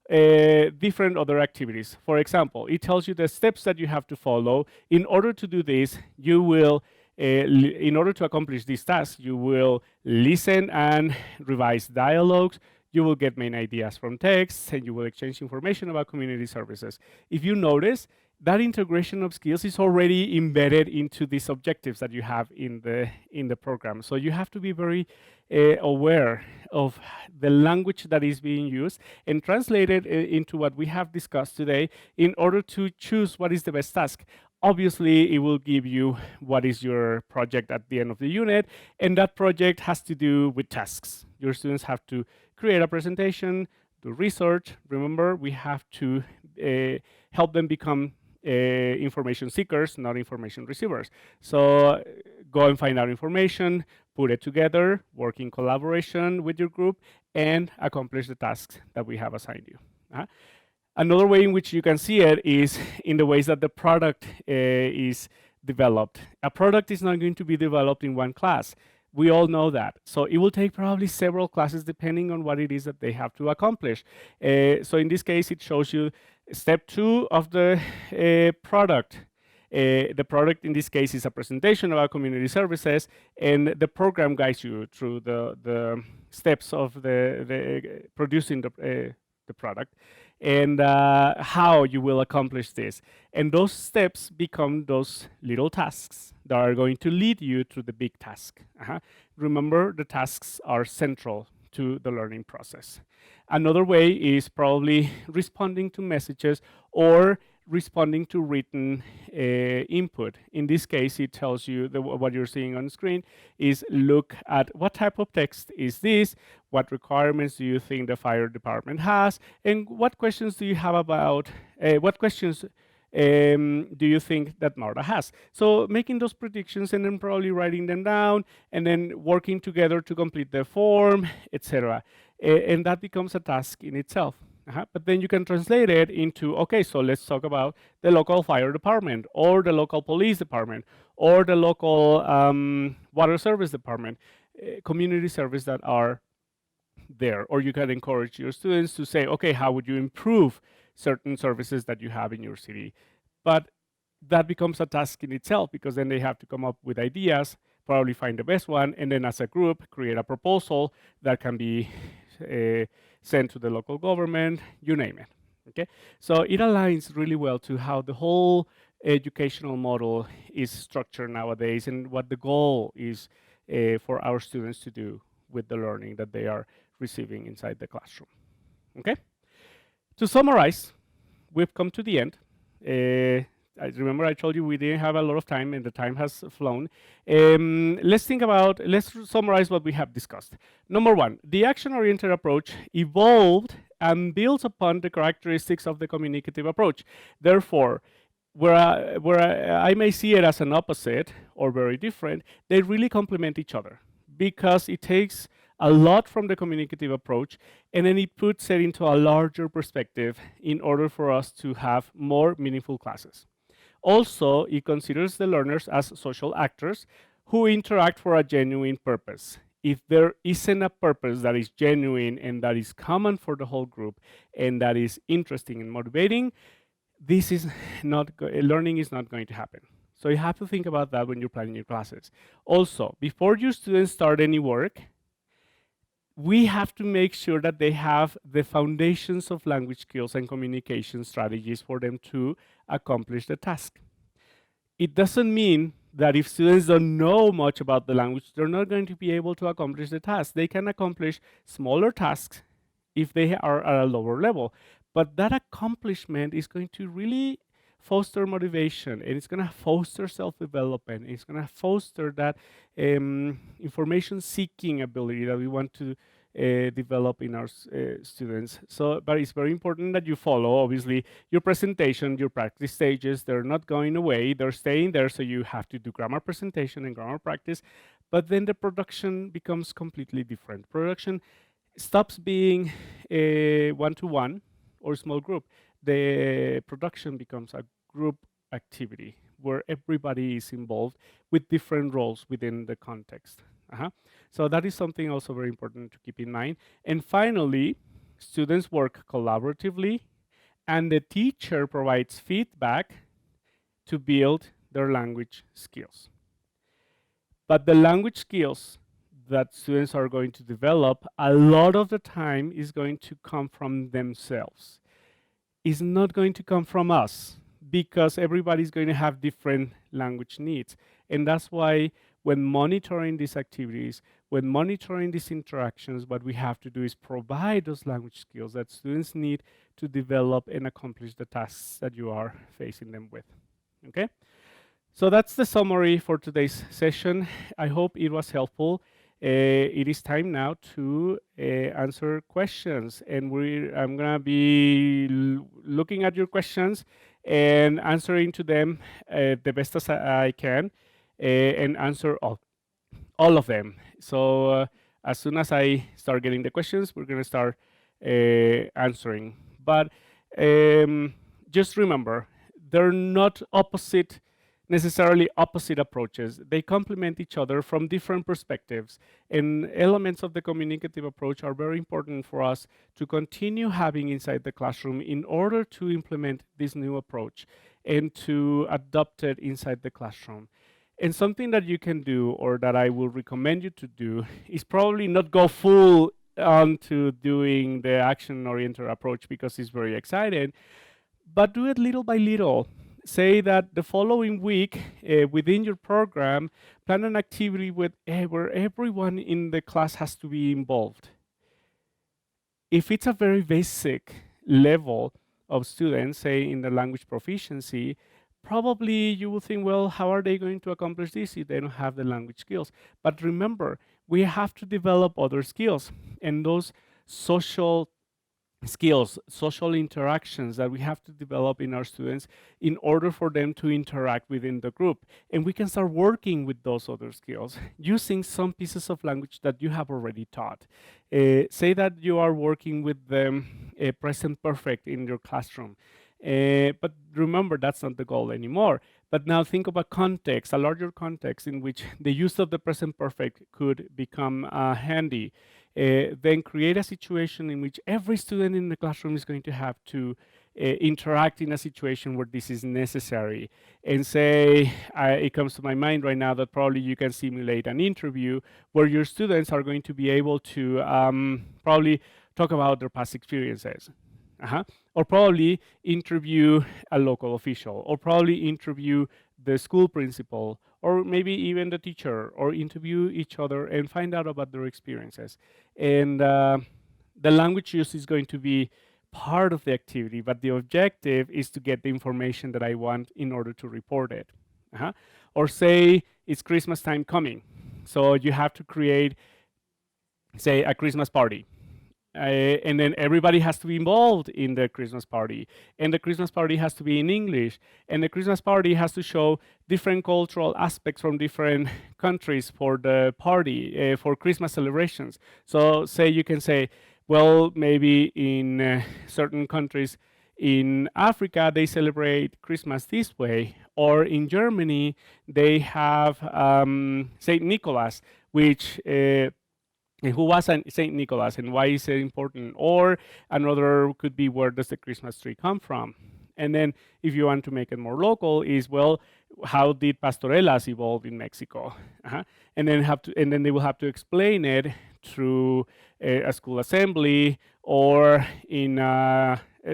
different other activities. For example, it tells you the steps that you have to follow. In order to do this, you will in order to accomplish these tasks, you will listen and revise dialogues, you will get main ideas from texts, and you will exchange information about community services. If you notice, that integration of skills is already embedded into these objectives that you have in the program. So you have to be very aware of the language that is being used and translate it into what we have discussed today in order to choose what is the best task. Obviously, it will give you what is your project at the end of the unit, and that project has to do with tasks. Your students have to create a presentation, do research. Remember, we have to help them become information seekers, not information receivers. So go and find out information, put it together, work in collaboration with your group, and accomplish the tasks that we have assigned you. Another way in which you can see it is in the ways that the product is developed. A product is not going to be developed in one class. We all know that. So it will take probably several classes depending on what it is that they have to accomplish. So in this case, it shows you step 2 of the product. The product in this case is a presentation about community services, and the program guides you through the steps of the producing the product, and how you will accomplish this. And those steps become those little tasks that are going to lead you to the big task. Remember, the tasks are central to the learning process. Another way is probably responding to messages or responding to written input. In this case, it tells you that what you're seeing on the screen is look at what type of text is this, what requirements do you think the fire department has, and what questions do you have about, what questions do you think that Marta has? So making those predictions and then probably writing them down and then working together to complete the form, etc. And that becomes a task in itself. But then you can translate it into, okay, so let's talk about the local fire department or the local police department or the local water service department, community service that are there. Or you can encourage your students to say, okay, how would you improve certain services that you have in your city? But that becomes a task in itself, because then they have to come up with ideas, probably find the best one, and then as a group create a proposal that can be sent to the local government, you name it. Okay, so it aligns really well to how the whole educational model is structured nowadays and what the goal is for our students to do with the learning that they are receiving inside the classroom. Okay, to summarize, we've come to the end. I remember I told you we didn't have a lot of time and the time has flown. Let's summarize what we have discussed. Number 1, the action-oriented approach evolved and builds upon the characteristics of the communicative approach. Therefore, where I may see it as an opposite or very different, they really complement each other, because it takes a lot from the communicative approach, and then it puts it into a larger perspective in order for us to have more meaningful classes. Also, it considers the learners as social actors who interact for a genuine purpose. If there isn't a purpose that is genuine and that is common for the whole group and that is interesting and motivating, this is learning is not going to happen. So you have to think about that when you're planning your classes. Also, before your students start any work, we have to make sure that they have the foundations of language skills and communication strategies for them to accomplish the task. It doesn't mean that if students don't know much about the language, they're not going to be able to accomplish the task. They can accomplish smaller tasks if they are at a lower level. But that accomplishment is going to really foster motivation, and it's going to foster self-development. It's going to foster that information-seeking ability that we want to develop in our students. So, but it's very important that you follow, obviously, your presentation, your practice stages. They're not going away. They're staying there, so you have to do grammar presentation and grammar practice. But then the production becomes completely different. Production stops being a one-to-one or small group. The production becomes a group activity where everybody is involved with different roles within the context. So that is something also very important to keep in mind. And finally, students work collaboratively and the teacher provides feedback to build their language skills. But the language skills that students are going to develop a lot of the time is going to come from themselves. It's not going to come from us because everybody's going to have different language needs. And that's why when monitoring these activities, when monitoring these interactions, what we have to do is provide those language skills that students need to develop and accomplish the tasks that you are facing them with. Okay? So that's the summary for today's session. I hope it was helpful. It is time now to answer questions, and I'm gonna be looking at your questions and answering to them the best as I can, and answer all of them. So as soon as I start getting the questions, we're gonna start answering. But just remember, they're not necessarily opposite approaches. They complement each other from different perspectives, and elements of the communicative approach are very important for us to continue having inside the classroom in order to implement this new approach and to adopt it inside the classroom. And something that you can do, or that I will recommend you to do, is probably not go full on to doing the action-oriented approach because it's very exciting, but do it little by little. Say that the following week within your program, plan an activity where everyone in the class has to be involved. If it's a very basic level of students, say in the language proficiency, probably you will think, well, how are they going to accomplish this if they don't have the language skills? But remember, we have to develop other skills, and those social skills, social interactions that we have to develop in our students in order for them to interact within the group. And we can start working with those other skills using some pieces of language that you have already taught. Say that you are working with the present perfect in your classroom. But remember, that's not the goal anymore. But now think of a context, a larger context in which the use of the present perfect could become handy. Then create a situation in which every student in the classroom is going to have to interact in a situation where this is necessary. And say, it comes to my mind right now that probably you can simulate an interview where your students are going to be able to probably talk about their past experiences. Or probably interview a local official, or probably interview the school principal, or maybe even the teacher, or interview each other and find out about their experiences. And the language use is going to be part of the activity, but the objective is to get the information that I want in order to report it. Or say it's Christmas time coming, so you have to create, say, a Christmas party. And then everybody has to be involved in the Christmas party, and the Christmas party has to be in English, and the Christmas party has to show different cultural aspects from different countries for the party, for Christmas celebrations. So say you can say, well, maybe in certain countries in Africa they celebrate Christmas this way, or in Germany they have Saint Nicholas, which and who was Saint Nicholas and why is it important? Or another could be, where does the Christmas tree come from? And then if you want to make it more local, is, well, how did pastorelas evolve in Mexico? And then they will have to explain it through a school assembly, or in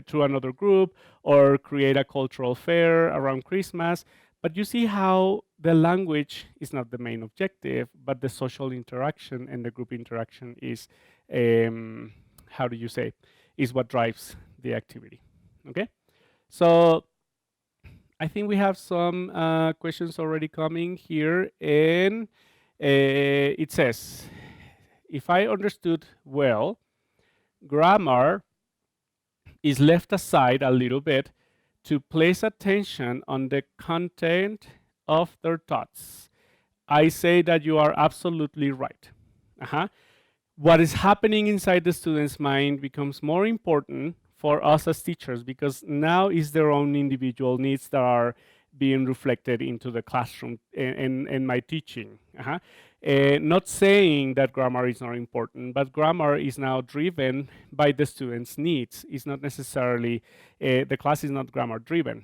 through another group, or create a cultural fair around Christmas. But you see how the language is not the main objective, but the social interaction and the group interaction is, how do you say, is what drives the activity. Okay, so I think we have some questions already coming here, and it says, if I understood well, grammar is left aside a little bit to place attention on the content of their thoughts. I say that you are absolutely right. What is happening inside the student's mind becomes more important for us as teachers, because now is their own individual needs that are being reflected into the classroom and my teaching. Not saying that grammar is not important, but grammar is now driven by the student's needs. It's not necessarily, the class is not grammar driven.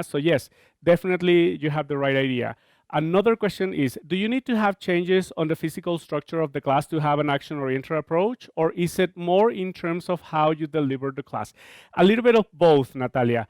So yes, definitely you have the right idea. Another question is, do you need to have changes on the physical structure of the class to have an action-oriented approach, or is it more in terms of how you deliver the class? A little bit of both, Natalia.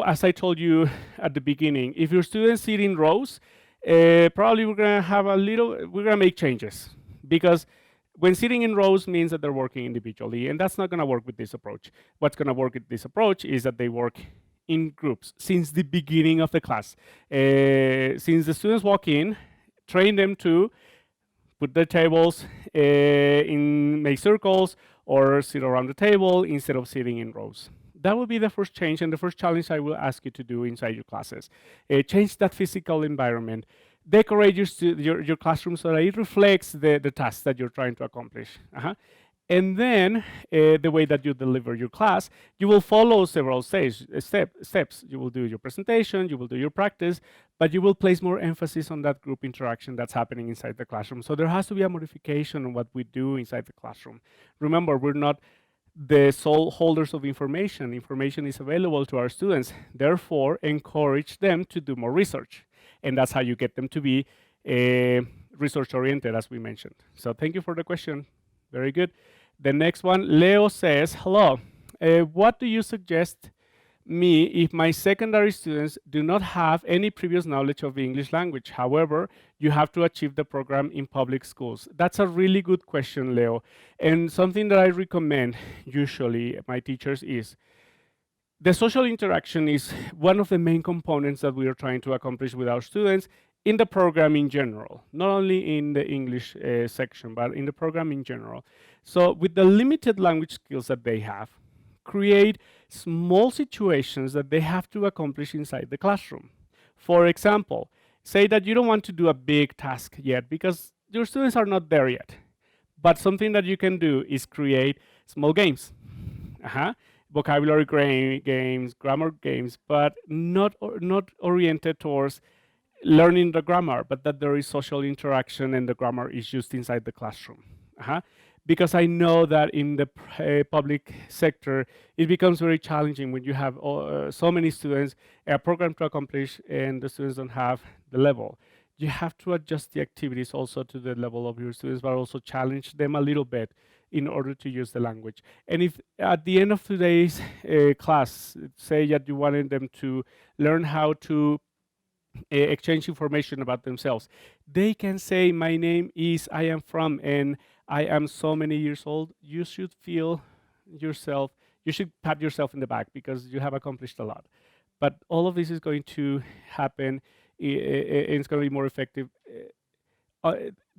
As I told you at the beginning, if your students sit in rows, probably we're gonna make changes, because when sitting in rows means that they're working individually, and that's not gonna work with this approach. What's gonna work with this approach is that they work in groups since the beginning of the class. Since the students walk in, train them to put the tables make circles, or sit around the table instead of sitting in rows. That will be the first change and the first challenge I will ask you to do inside your classes. Change that physical environment. Decorate your classroom so that it reflects the task that you're trying to accomplish. And then the way that you deliver your class, you will follow several steps. You will do your presentation, you will do your practice, but you will place more emphasis on that group interaction that's happening inside the classroom. So there has to be a modification on what we do inside the classroom. Remember, we're not the sole holders of information. Information is available to our students. Therefore, encourage them to do more research. And that's how you get them to be research-oriented, as we mentioned. So thank you for the question. Very good. The next one, Leo says, hello. What do you suggest me if my secondary students do not have any previous knowledge of the English language? However, you have to achieve the program in public schools. That's a really good question, Leo. And something that I recommend usually my teachers is, the social interaction is one of the main components that we are trying to accomplish with our students in the program in general, not only in the English section, but in the program in general. So with the limited language skills that they have, create small situations that they have to accomplish inside the classroom. For example, say that you don't want to do a big task yet because your students are not there yet. But something that you can do is create small games. Vocabulary games, grammar games, but not oriented towards learning the grammar, but that there is social interaction and the grammar is used inside the classroom. Because I know that in the public sector, it becomes very challenging when you have so many students, a program to accomplish, and the students don't have the level. You have to adjust the activities also to the level of your students, but also challenge them a little bit in order to use the language. And if at the end of today's class, say that you wanted them to learn how to exchange information about themselves, they can say, my name is, I am from, and I am so many years old. You should feel yourself, you should pat yourself in the back because you have accomplished a lot. But all of this is going to happen, and it's going to be more effective.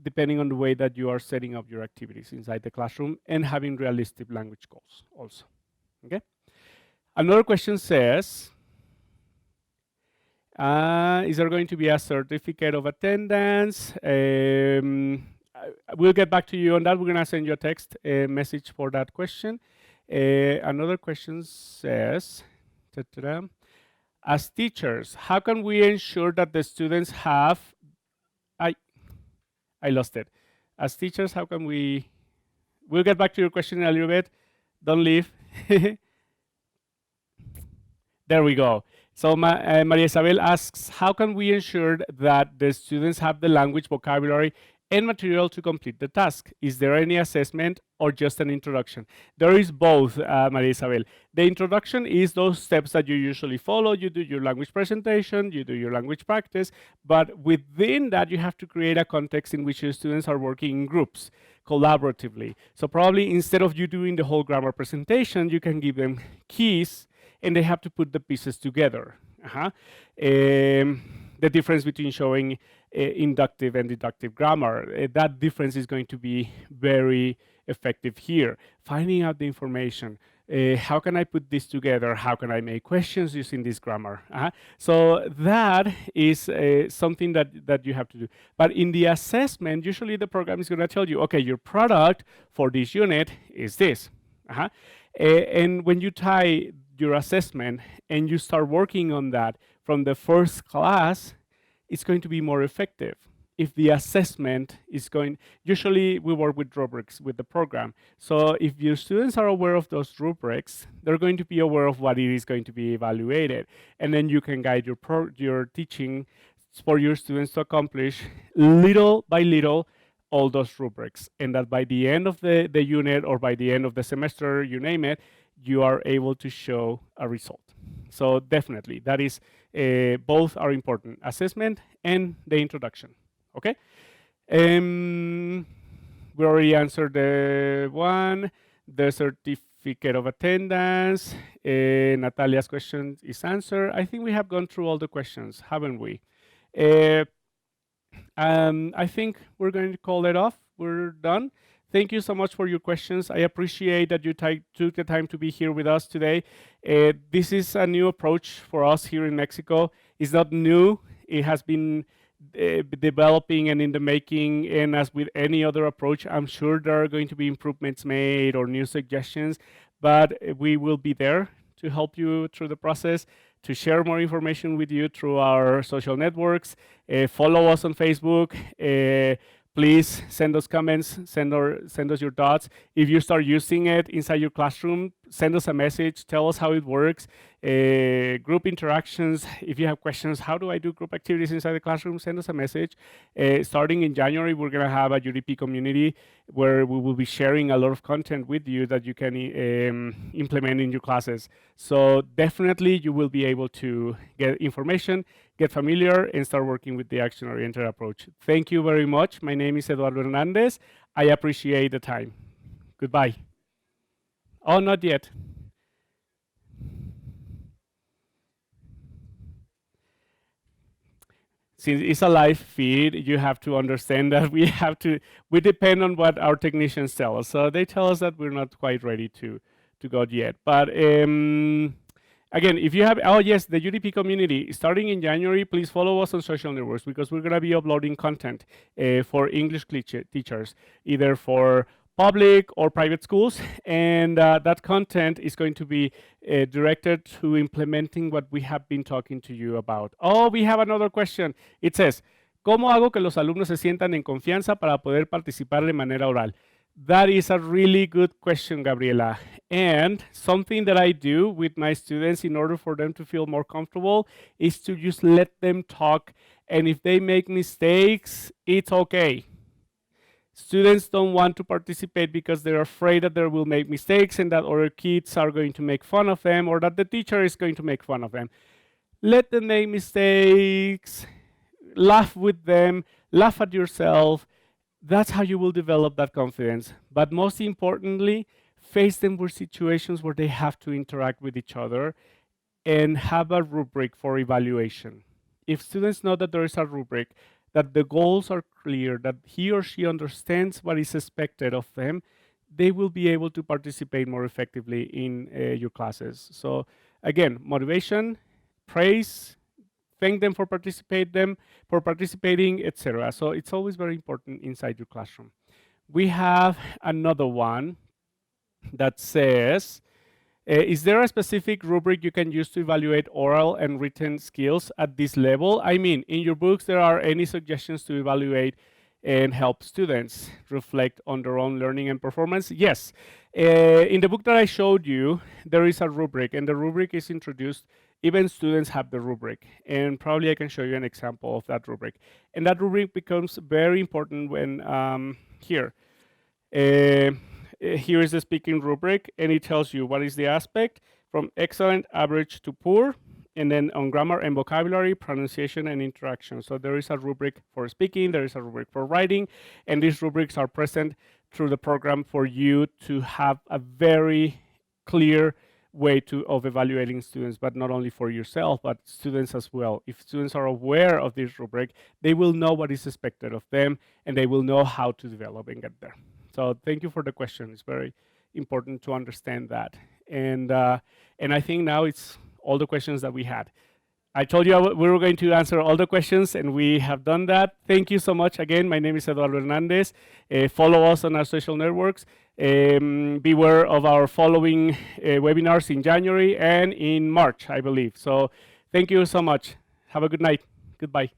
depending on the way that you are setting up your activities inside the classroom and having realistic language goals also. Okay. Another question says, is there going to be a certificate of attendance? We'll get back to you on that. We're going to send you a text message for that question. Another question says, as teachers, how can we ensure that the students have, I lost it. As teachers, how can we'll get back to your question in a little bit. Don't leave. There we go. So Maria Isabel asks, how can we ensure that the students have the language, vocabulary, and material to complete the task? Is there any assessment or just an introduction? There is both, Maria Isabel. The introduction is those steps that you usually follow. You do your language presentation, you do your language practice, but within that, you have to create a context in which your students are working in groups, collaboratively. So probably instead of you doing the whole grammar presentation, you can give them keys and they have to put the pieces together. The difference between showing inductive and deductive grammar, that difference is going to be very effective here. Finding out the information. How can I put this together? How can I make questions using this grammar? So that is something that you have to do. But in the assessment, usually the program is going to tell you, okay, your product for this unit is this. And when you tie your assessment and you start working on that from the first class, it's going to be more effective. If the assessment is going, usually we work with rubrics with the program. So if your students are aware of those rubrics, they're going to be aware of what it is going to be evaluated. And then you can guide your teaching for your students to accomplish little by little all those rubrics. And that by the end of the unit or by the end of the semester, you name it, you are able to show a result. So definitely, that is, both are important, assessment and the introduction, okay? We already answered the one, the certificate of attendance. Natalia's question is answered. I think we have gone through all the questions, haven't we? I think we're going to call it off. We're done. Thank you so much for your questions. I appreciate that you took the time to be here with us today. This is a new approach for us here in Mexico. It's not new. It has been developing and in the making, and as with any other approach, I'm sure there are going to be improvements made or new suggestions, but we will be there to help you through the process, to share more information with you through our social networks. Follow us on Facebook. Please send us comments, send us your thoughts. If you start using it inside your classroom, send us a message, tell us how it works. Group interactions, if you have questions, how do I do group activities inside the classroom, send us a message. Starting in January, we're gonna have a UDP community where we will be sharing a lot of content with you that you can implement in your classes. So definitely you will be able to get information, get familiar, and start working with the action-oriented approach. Thank you very much. My name is Eduardo Hernández. I appreciate the time. Goodbye. Oh, not yet. Since it's a live feed, you have to understand that we depend on what our technicians tell us. So they tell us that we're not quite ready to go yet. But again, if you have, oh yes, the UDP community, starting in January, please follow us on social networks because we're gonna be uploading content for English teachers, either for public or private schools, and that content is going to be directed to implementing what we have been talking to you about. Oh, we have another question. It says, ¿cómo hago que los alumnos se sientan en confianza para poder participar de manera oral? That is a really good question, Gabriela. And something that I do with my students in order for them to feel more comfortable is to just let them talk. And if they make mistakes, it's okay. Students don't want to participate because they're afraid that they will make mistakes and that other kids are going to make fun of them or that the teacher is going to make fun of them. Let them make mistakes, laugh with them, laugh at yourself. That's how you will develop that confidence. But most importantly, face them with situations where they have to interact with each other and have a rubric for evaluation. If students know that there is a rubric, that the goals are clear, that he or she understands what is expected of them, they will be able to participate more effectively in your classes. So again, motivation, praise, thank them for participating, etc. So it's always very important inside your classroom. We have another one that says, is there a specific rubric you can use to evaluate oral and written skills at this level? I mean, in your books, there are any suggestions to evaluate and help students reflect on their own learning and performance? Yes. In the book that I showed you, there is a rubric, and the rubric is introduced. Even students have the rubric, and probably I can show you an example of that rubric. And that rubric becomes very important when here. Here is the speaking rubric, and it tells you what is the aspect from excellent, average to poor, and then on grammar and vocabulary, pronunciation, and interaction. So there is a rubric for speaking, there is a rubric for writing, and these rubrics are present through the program for you to have a very clear way of evaluating students, but not only for yourself, but students as well. If students are aware of this rubric, they will know what is expected of them, and they will know how to develop and get there. So thank you for the question. It's very important to understand that. And I think now it's all the questions that we had. I told you we were going to answer all the questions, and we have done that. Thank you so much. Again, my name is Eduardo Hernández. Follow us on our social networks. Beware of our following webinars in January and in March, I believe. So thank you so much. Have a good night. Goodbye.